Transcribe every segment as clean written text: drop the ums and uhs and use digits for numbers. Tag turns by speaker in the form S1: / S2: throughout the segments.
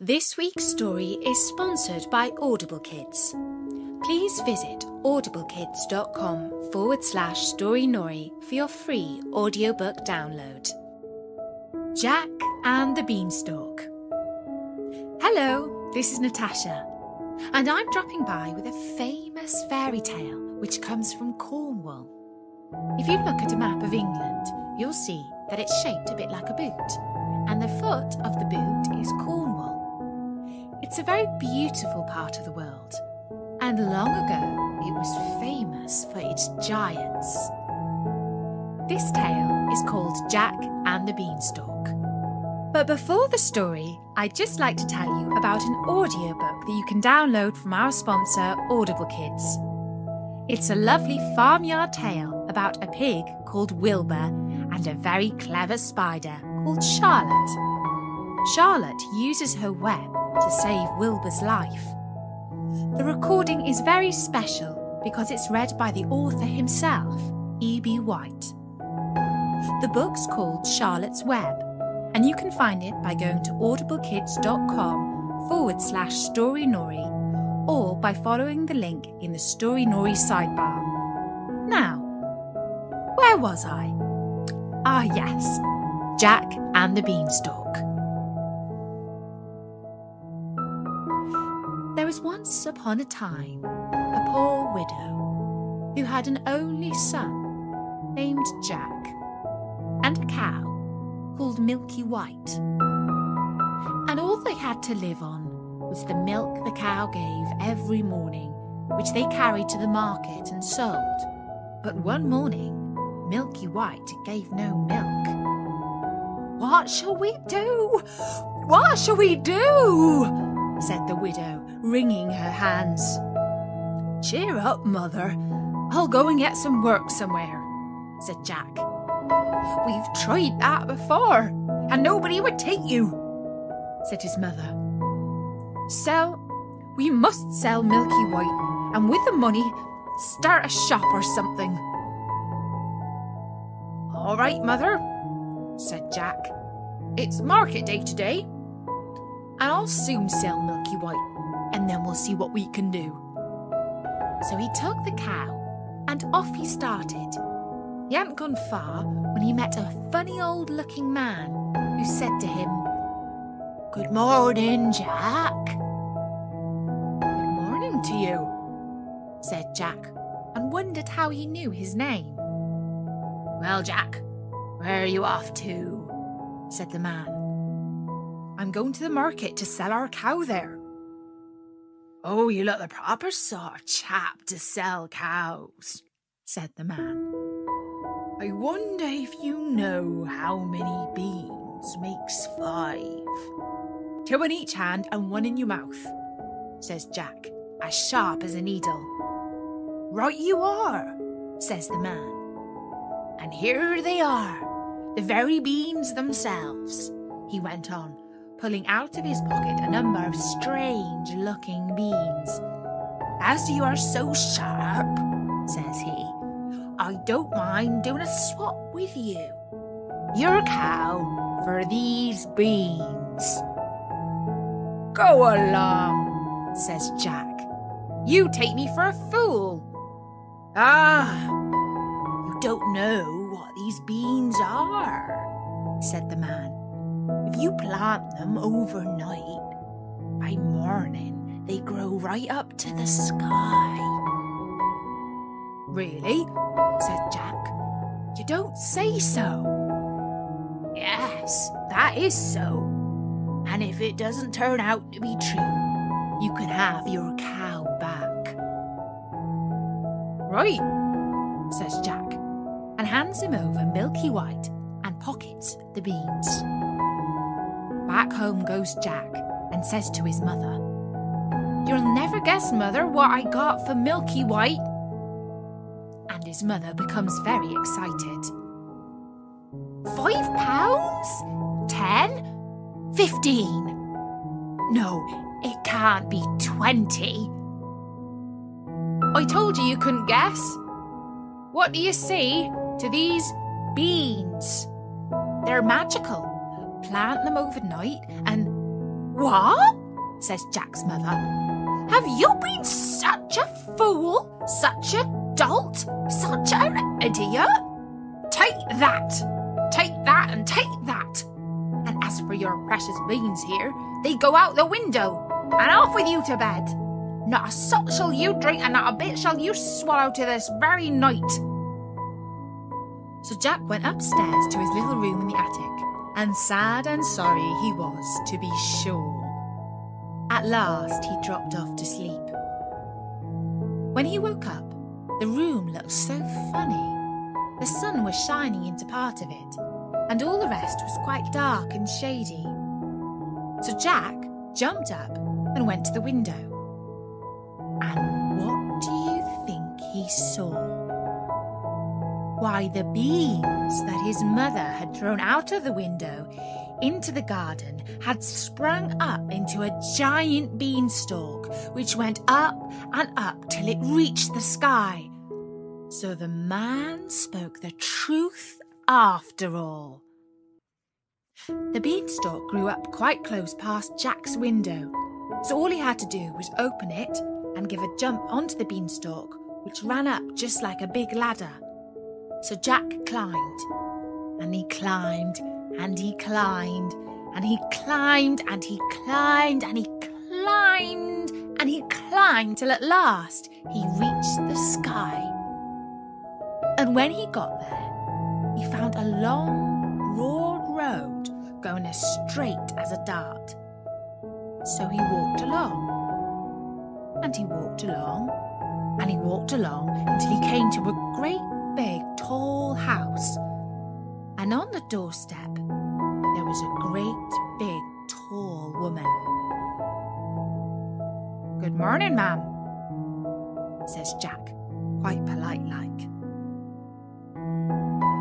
S1: This week's story is sponsored by Audible Kids. Please visit audiblekids.com/storynori for your free audiobook download. Jack and the Beanstalk. Hello, this is Natasha, and I'm dropping by with a famous fairy tale which comes from Cornwall. If you look at a map of England, you'll see that it's shaped a bit like a boot, and the foot of the boot is Cornwall. It's a very beautiful part of the world, and long ago it was famous for its giants. This tale is called Jack and the Beanstalk. But before the story, I'd just like to tell you about an audiobook that you can download from our sponsor, Audible Kids. It's a lovely farmyard tale about a pig called Wilbur and a very clever spider called Charlotte. Charlotte uses her web to save Wilbur's life. The recording is very special because it's read by the author himself, E.B. White. The book's called Charlotte's Web, and you can find it by going to audiblekids.com/storynori or by following the link in the Story Nori sidebar. Now, where was I? Ah yes, Jack and the Beanstalk. There was once upon a time a poor widow who had an only son named Jack and a cow called Milky White. And all they had to live on was the milk the cow gave every morning, which they carried to the market and sold. But one morning, Milky White gave no milk. "What shall we do? What shall we do?" said the widow, wringing her hands. "Cheer up, mother. I'll go and get some work somewhere," said Jack. "We've tried that before, and nobody would take you," said his mother. We must sell Milky White, and with the money, start a shop or something." "All right, mother," said Jack. "It's market day today, and I'll soon sell Milky White, and then we'll see what we can do." So he took the cow, and off he started. He hadn't gone far when he met a funny old-looking man who said to him, "Good morning, Jack." "Good morning to you," said Jack, and wondered how he knew his name. "Well, Jack, where are you off to?" said the man. "I'm going to the market to sell our cow there." "Oh, you look the proper sort of chap to sell cows," said the man. "I wonder if you know how many beans makes 5. 2 in each hand and 1 in your mouth," says Jack, as sharp as a needle. "Right you are," says the man. "And here they are, the very beans themselves," he went on, pulling out of his pocket a number of strange-looking beans. "As you are so sharp," says he, "I don't mind doing a swap with you. Your cow for these beans." "Go along," says Jack. "You take me for a fool." "Ah, you don't know what these beans are," said the man. "If you plant them overnight, by morning they grow right up to the sky." "Really?" said Jack. "You don't say so." "Yes, that is so. And if it doesn't turn out to be true, you can have your cow back." "Right," says Jack, and hands him over Milky White and pockets the beans. Back home goes Jack and says to his mother, "You'll never guess, mother, what I got for Milky White." And his mother becomes very excited. £5? 10? 15? No, it can't be 20. "I told you couldn't guess. What do you say to these beans? They're magical. Plant them overnight and What? Says Jack's mother. Have you been such a fool, such a dolt, such an idiot? Take that, and take that. And as for your precious beans here, they go out the window, and off with you to bed. Not a sup shall you drink, and not a bit shall you swallow to this very night. So Jack went upstairs to his little room in the attic, and sad and sorry he was, to be sure. At last he dropped off to sleep. When he woke up, the room looked so funny. The sun was shining into part of it, and all the rest was quite dark and shady. So Jack jumped up and went to the window. And what do you think he saw? Why, the beans that his mother had thrown out of the window into the garden had sprung up into a giant beanstalk, which went up and up till it reached the sky. So the man spoke the truth after all. The beanstalk grew up quite close past Jack's window, so all he had to do was open it and give a jump onto the beanstalk, which ran up just like a big ladder. So Jack climbed, and he climbed, and he climbed, and he climbed, and he climbed, and he climbed, and he climbed till at last he reached the sky. And when he got there, he found a long, broad road going as straight as a dart. So he walked along, and he walked along, and he walked along until he came to a great big tall house. And on the doorstep there was a great big tall woman. "Good morning, ma'am," says Jack, quite polite-like.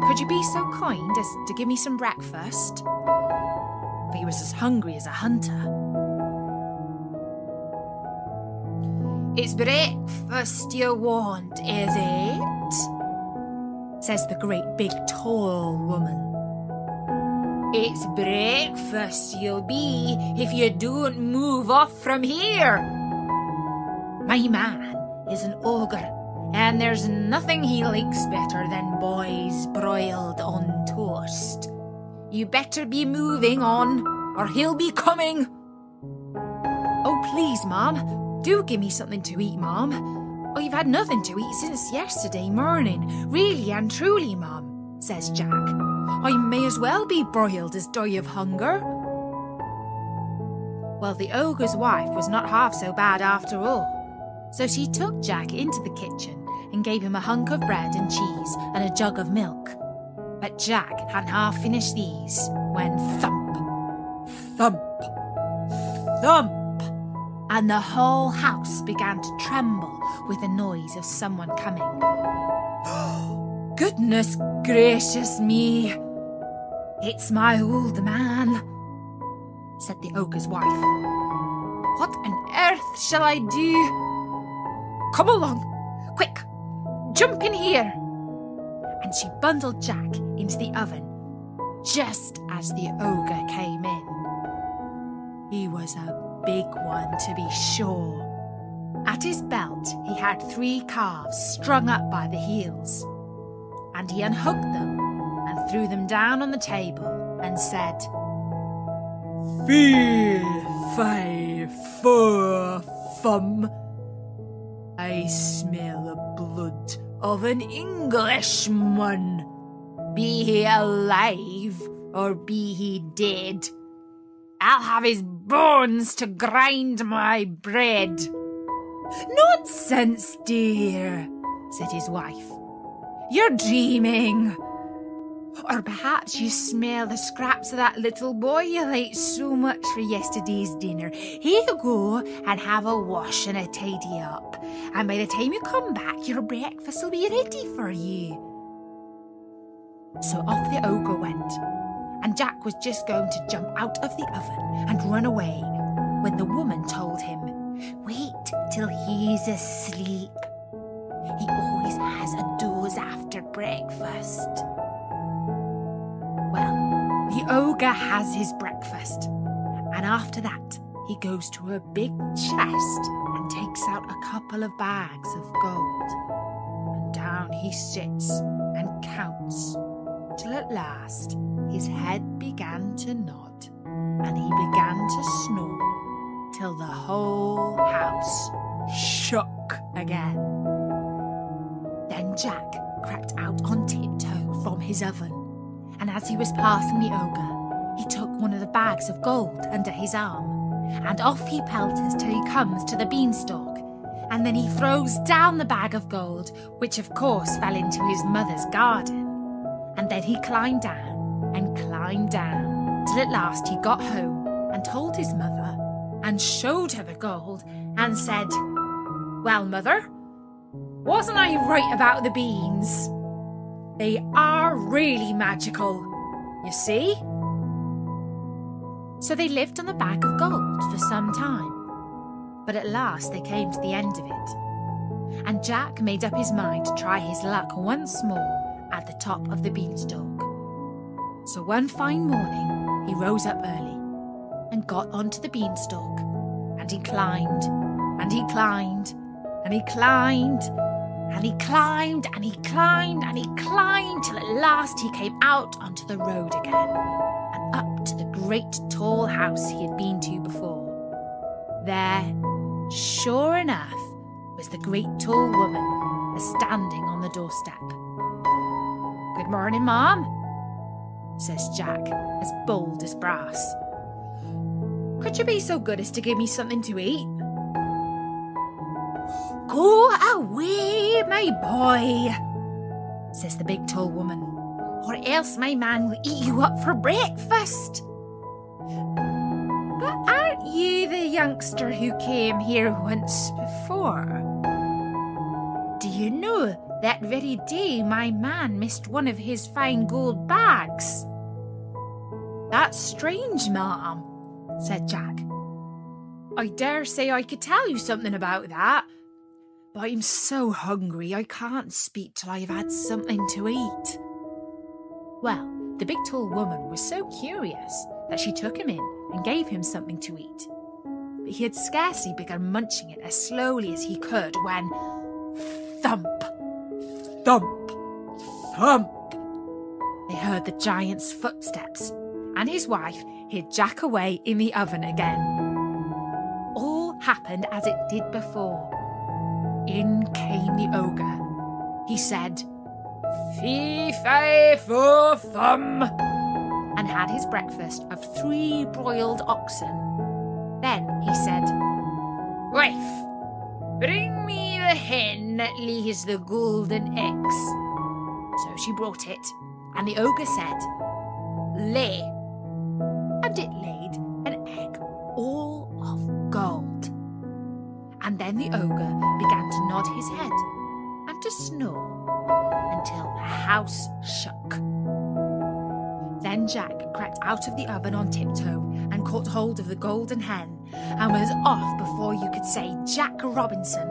S1: "Could you be so kind as to give me some breakfast?" For he was as hungry as a hunter. "It's breakfast you want, is it?" says the great big tall woman. "It's breakfast you'll be if you don't move off from here. My man is an ogre, and there's nothing he likes better than boys broiled on toast. You better be moving on, or he'll be coming." "Oh, please, Mum, do give me something to eat, Mum. I've had nothing to eat since yesterday morning, really and truly, Mum," says Jack. "I may as well be broiled as die of hunger." Well, the ogre's wife was not half so bad after all, so she took Jack into the kitchen and gave him a hunk of bread and cheese and a jug of milk. But Jack hadn't half finished these when thump, thump, thump, and the whole house began to tremble with the noise of someone coming. "Goodness gracious me! It's my old man," said the ogre's wife. "What on earth shall I do? Come along, quick, jump in here." And she bundled Jack into the oven just as the ogre came in. He was a big one, to be sure. At his belt he had 3 calves strung up by the heels, and he unhooked them and threw them down on the table and said, "Fee, fi, fo, fum. I smell the blood of an Englishman. Be he alive or be he dead, I'll have his bones to grind my bread." "Nonsense, dear," said his wife. "You're dreaming. Or perhaps you smell the scraps of that little boy you liked so much for yesterday's dinner. Here you go and have a wash and a tidy up, and by the time you come back your breakfast will be ready for you." So off the ogre went, and Jack was just going to jump out of the oven and run away when the woman told him, "Wait till he's asleep. He always has a doze after breakfast." Well, the ogre has his breakfast, and after that he goes to a big chest and takes out a couple of bags of gold. And down he sits and counts, till at last his head began to nod, and he began to snore, till the whole house shook again. Then Jack crept out on tiptoe from his oven, and as he was passing the ogre, he took one of the bags of gold under his arm, and off he pelters till he comes to the beanstalk, and then he throws down the bag of gold, which of course fell into his mother's garden. And then he climbed down and climbed down, till at last he got home and told his mother, and showed her the gold, and said, "Well, mother, wasn't I right about the beans? They are really magical, you see?" So they lived on the bag of gold for some time, but at last they came to the end of it, and Jack made up his mind to try his luck once more at the top of the beanstalk. So one fine morning he rose up early and got onto the beanstalk, and he climbed, and he climbed, and he climbed, and he climbed, and he climbed, and he climbed, till at last he came out onto the road again, and up to the great tall house he had been to before. There, sure enough, was the great tall woman a-standing on the doorstep. "Good morning, Mom," says Jack, as bold as brass. "Could you be so good as to give me something to eat?" "Go away, my boy," says the big tall woman, "or else my man will eat you up for breakfast." "But aren't you the youngster who came here once before? Do you know that very day my man missed one of his fine gold bags?" "That's strange, ma'am," said Jack. "I dare say I could tell you something about that, but I'm so hungry I can't speak till I've had something to eat." Well, the big tall woman was so curious that she took him in and gave him something to eat. But he had scarcely begun munching it as slowly as he could when, thump, thump, thump, they heard the giant's footsteps, and his wife hid Jack away in the oven again. All happened as it did before. In came the ogre. He said, "Fee, fi, fo, fum," and had his breakfast of 3 broiled oxen. Then he said, "Wife, bring me the hen that lays the golden eggs." So she brought it, and the ogre said, "Lay," and it laid an egg all of gold. And then the ogre began to nod his head and to snore until the house shook. Then Jack crept out of the oven on tiptoe and caught hold of the golden hen, and was off before you could say Jack Robinson.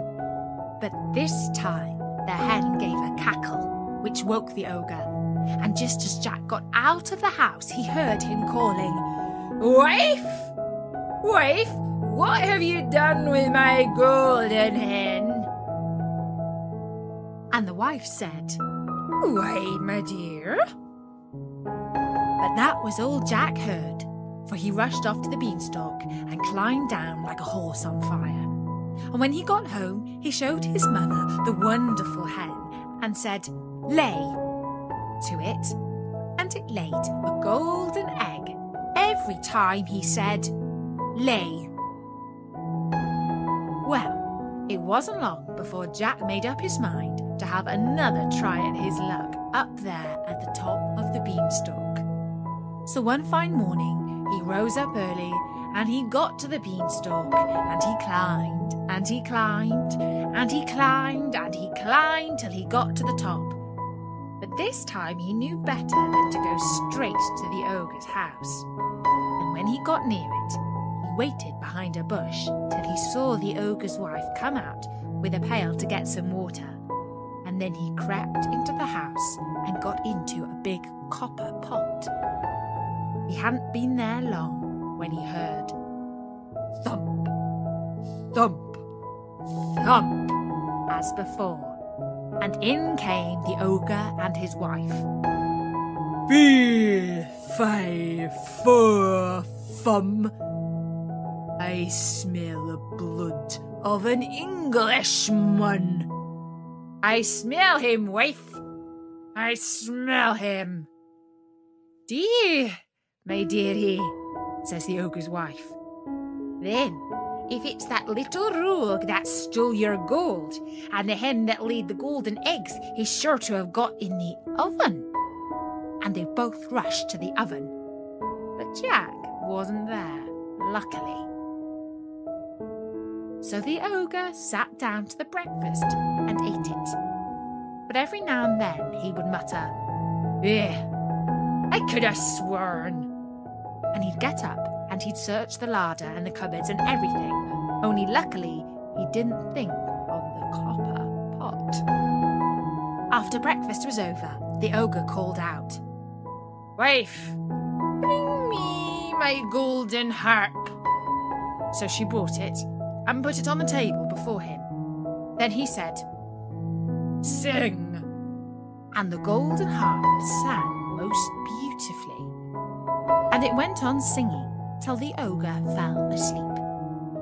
S1: But this time the hen gave a cackle, which woke the ogre, and just as Jack got out of the house he heard him calling, "Wife! Wife, what have you done with my golden hen?" And the wife said, "Why, my dear?" But that was all Jack heard, for he rushed off to the beanstalk and climbed down like a horse on fire. And when he got home, he showed his mother the wonderful hen and said, "Lay," to it, and it laid a golden egg every time he said, "Lay." Well, it wasn't long before Jack made up his mind to have another try at his luck up there at the top of the beanstalk. So one fine morning he rose up early, and he got to the beanstalk, and he climbed, and he climbed, and he climbed, and he climbed till he got to the top. But this time he knew better than to go straight to the ogre's house. And when he got near it, he waited behind a bush till he saw the ogre's wife come out with a pail to get some water. And then he crept into the house and got into a big copper pot. He hadn't been there long when he heard thump, thump, thump, as before, and in came the ogre and his wife. 3, 5, 4, thump. I smell the blood of an Englishman. I smell him, wife. I smell him. Dear, my dearie, says the ogre's wife. Then, if it's that little rogue that stole your gold, and the hen that laid the golden eggs he's sure to have got in the oven. And they both rushed to the oven. But Jack wasn't there, luckily. So the ogre sat down to the breakfast and ate it. But every now and then he would mutter, I could have sworn. And he'd get up and he'd search the larder and the cupboards and everything, only luckily he didn't think of the copper pot. After breakfast was over, the ogre called out, Wife, bring me my golden harp. So she brought it and put it on the table before him. Then he said, Sing. And the golden harp sang most beautifully. And it went on singing till the ogre fell asleep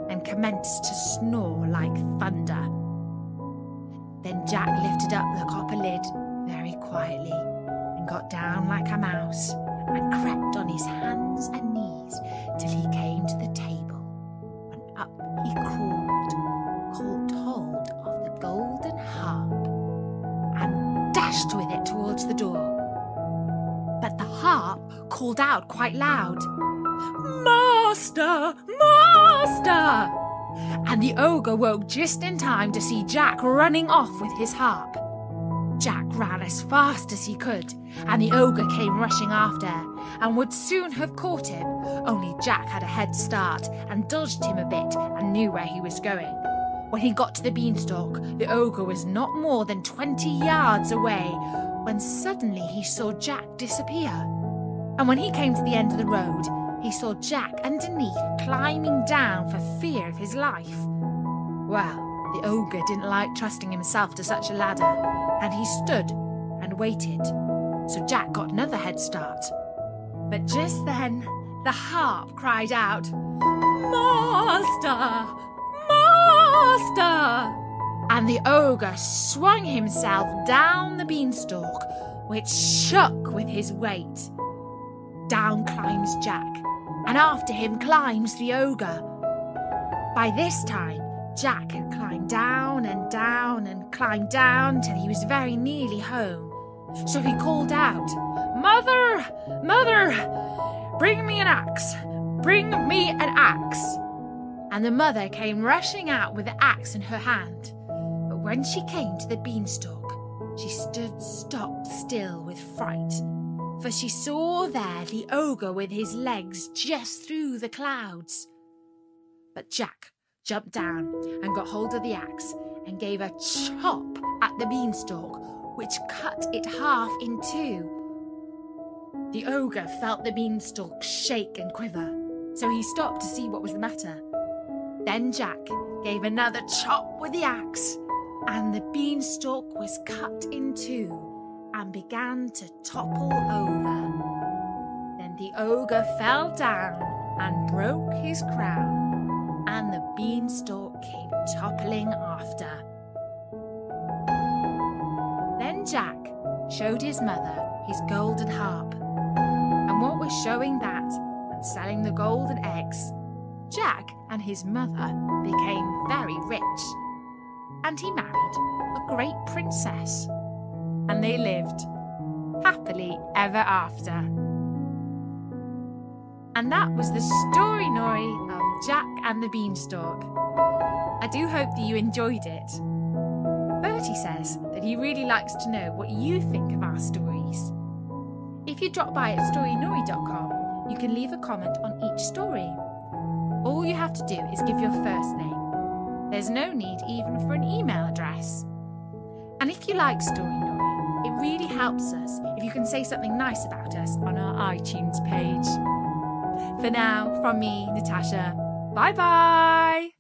S1: and commenced to snore like thunder. Then Jack lifted up the copper lid very quietly and got down like a mouse and crept on his hands and knees till he came to the table. And up he crawled, caught hold of the golden harp and dashed with it towards the door. But the harp called out quite loud, Master! Master! And the ogre woke just in time to see Jack running off with his harp. Jack ran as fast as he could, and the ogre came rushing after, and would soon have caught him, only Jack had a head start and dodged him a bit and knew where he was going. When he got to the beanstalk, the ogre was not more than 20 yards away, when suddenly he saw Jack disappear. And when he came to the end of the road, he saw Jack underneath climbing down for fear of his life. Well, the ogre didn't like trusting himself to such a ladder, and he stood and waited. So Jack got another head start. But just then, the harp cried out, Master! Master! And the ogre swung himself down the beanstalk, which shook with his weight. Down climbs Jack, and after him climbs the ogre. By this time, Jack had climbed down and down and climbed down till he was very nearly home. So he called out, Mother! Mother! Bring me an axe! Bring me an axe! And the mother came rushing out with the axe in her hand. But when she came to the beanstalk, she stood stock still with fright, for she saw there the ogre with his legs just through the clouds. But Jack jumped down and got hold of the axe and gave a chop at the beanstalk, which cut it half in two. The ogre felt the beanstalk shake and quiver, so he stopped to see what was the matter. Then Jack gave another chop with the axe, and the beanstalk was cut in two and began to topple over. Then the ogre fell down and broke his crown, and the beanstalk came toppling after. Then Jack showed his mother his golden harp, and what was showing that and selling the golden eggs, Jack and his mother became very rich, and he married a great princess, and they lived happily ever after. And that was the story of Jack and the Beanstalk. I do hope that you enjoyed it. Bertie says that he really likes to know what you think of our stories. If you drop by at storynori.com, you can leave a comment on each story. All you have to do is give your first name. There's no need even for an email address. And if you like Story Nori, it really helps us if you can say something nice about us on our iTunes page. For now, from me, Natasha, Bye-bye!